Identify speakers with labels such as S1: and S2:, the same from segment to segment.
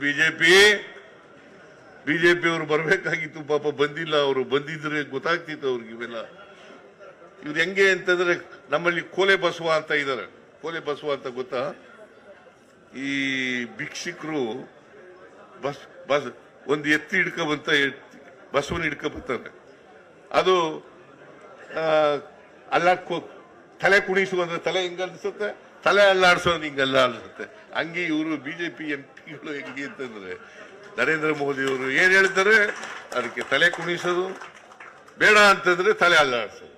S1: BJP ಅವರು ಬರಬೇಕಾಗಿತ್ತು, ಪಾಪ ಬಂದಿಲ್ಲ. ಅವರು ಬಂದಿದ್ರೆ ಗೊತ್ತಾಗ್ತಿತ್ತು ಅವ್ರಿಗೆ ಇವೆಲ್ಲ. ಇವ್ರು ಹೆಂಗೆ ಅಂತಂದ್ರೆ, ನಮ್ಮಲ್ಲಿ ಕೋಲೆ ಬಸವ ಅಂತ ಇದ್ದಾರೆ. ಕೋಲೆ ಬಸವ ಅಂತ ಗೊತ್ತಾ? ಈ ಭಿಕ್ಷಿಕರು ಬಸ್ ಒಂದು ಎತ್ತಿ ಹಿಡ್ಕೊಂಬಂತ ಬಸವನ ಹಿಡ್ಕೊಂಬರ್ತಾರೆ. ಅದು ತಲೆ ಕುಣಿಸುವಂದ್ರೆ ತಲೆ ಹಿಂಗ ಅನ್ಸುತ್ತೆ, ತಲೆ ಅಲ್ಲಾಡ್ಸೋದು ಹಿಂಗಲ್ಲ ಅನ್ಸುತ್ತೆ. ಹಂಗೆ ಇವರು ಬಿಜೆಪಿ ಎಂಪಿಗಳು ಹೆಂಗೆ ಅಂತಂದ್ರೆ, ನರೇಂದ್ರ ಮೋದಿ ಅವರು ಏನ್ ಹೇಳ್ತಾರೆ ಅದಕ್ಕೆ ತಲೆ ಕುಣಿಸೋದು, ಬೇಡ ಅಂತಂದ್ರೆ ತಲೆ ಅಲ್ಲಾಡ್ಸೋದು.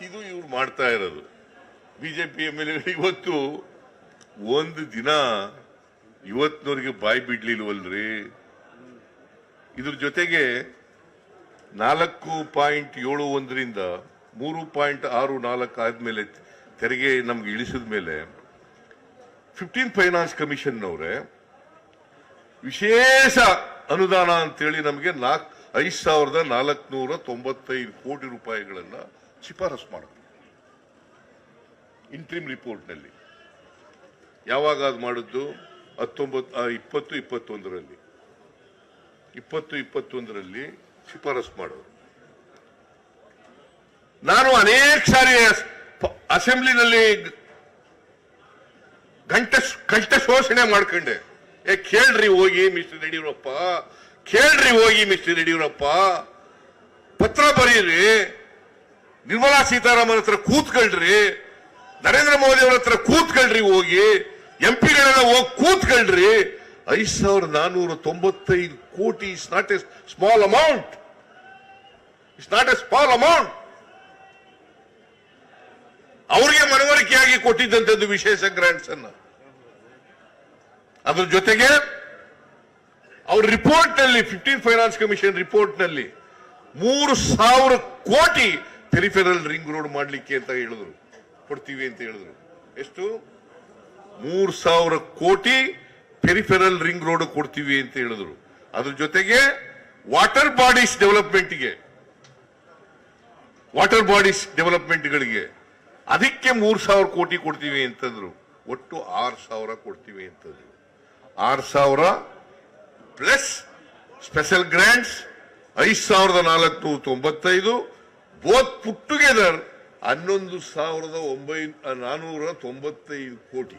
S1: ಇದು ಇವ್ರು ಮಾಡ್ತಾ ಇರೋದು. ಬಿಜೆಪಿ ಎಮ್ಎಲ್ಎ ಇವತ್ತು ಒಂದು ದಿನ ಇವತ್ತಿನವರಿಗೆ ಬಾಯಿ ಬಿಡ್ಲಿಲ್ವಲ್ರಿ. ಇದ್ರ ಜೊತೆಗೆ 4.71ರಿಂದ 3.64 ಆದ್ಮೇಲೆ ತೆರಿಗೆ ನಮ್ಗೆ ಇಳಿಸಿದ ಮೇಲೆ 15 ಫೈನಾನ್ಸ್ ಕಮಿಷನ್ ಅವರೇ ವಿಶೇಷ ಅನುದಾನ ಅಂತೇಳಿ ನಮಗೆ 5,495 ಕೋಟಿ ರೂಪಾಯಿಗಳನ್ನ ಶಿಫಾರಸು ಮಾಡಿದ್ರು ಇಂಟ್ರಿಮ್ ರಿಪೋರ್ಟ್ ನಲ್ಲಿ. ಯಾವಾಗ ಅದು ಮಾಡಿದ್ದು? 2021ರಲ್ಲಿ ಶಿಫಾರಸು ಮಾಡೋದು. ನಾನು ಅನೇಕ ಸಾರಿ ಅಸೆಂಬ್ಲಿನಲ್ಲಿ ಕಂಠ ಶೋಷಣೆ ಮಾಡ್ಕೊಂಡೆ. ಕೇಳ್ರಿ ಹೋಗಿ ಮಿಸ್ಟರ್ ಯಡಿಯೂರಪ್ಪ, ಕೇಳ್ರಿ ಹೋಗಿ ಮಿಸ್ಟರ್ ಯಡಿಯೂರಪ್ಪ, ಪತ್ರ ಬರೀರಿ, ನಿರ್ಮಲಾ ಸೀತಾರಾಮನ್ ಹತ್ರ ಕೂತ್ಕೊಳ್ರಿ, ನರೇಂದ್ರ ಮೋದಿ ಅವರ ಹತ್ರ ಕೂತ್ಕೊಳ್ರಿ, ಹೋಗಿ ಎಂಪಿಗಳೆಲ್ಲ ಹೋಗಿ ಕೂತ್ಕೊಳ್ರಿ. 5,495 ಕೋಟಿ is not A small amount. It's not A small amount. ಅವರಿಗೆ ಮನವರಿಕೆಯಾಗಿ ಕೊಟ್ಟಿದ್ದಂಥದ್ದು ವಿಶೇಷ ಗ್ರಾಂಟ್ಸ್ ಅನ್ನ. ಅದ್ರ ಜೊತೆಗೆ ಅವ್ರ ರಿಪೋರ್ಟ್ ನಲ್ಲಿ, 15 ಫೈನಾನ್ಸ್ ಕಮಿಷನ್ ರಿಪೋರ್ಟ್ ನಲ್ಲಿ 3,000 ಕೋಟಿ ಪೆರಿಫೆರಲ್ ರಿಂಗ್ ರೋಡ್ ಮಾಡ್ಲಿಕ್ಕೆ ಅಂತ ಹೇಳಿದ್ರು, ಕೊಡ್ತೀವಿ ಅಂತ ಹೇಳಿದ್ರು. ಎಷ್ಟು? 3,000 ಕೋಟಿ ಪೆರಿಫೆರಲ್ ರಿಂಗ್ ರೋಡ್ ಕೊಡ್ತೀವಿ ಅಂತ ಹೇಳಿದ್ರು. ಅದ್ರ ಜೊತೆಗೆ ವಾಟರ್ ಬಾಡೀಸ್ ಡೆವಲಪ್ಮೆಂಟ್ಗಳಿಗೆ ಅದಕ್ಕೆ 3,000 ಕೋಟಿ ಕೊಡ್ತೀವಿ ಅಂತಂದ್ರು. ಒಟ್ಟು 6,000 ಕೊಡ್ತೀವಿ ಅಂತಂದ್ರು. 6,000 plus special grants 5,495, both put together 11,495 ಕೋಟಿ.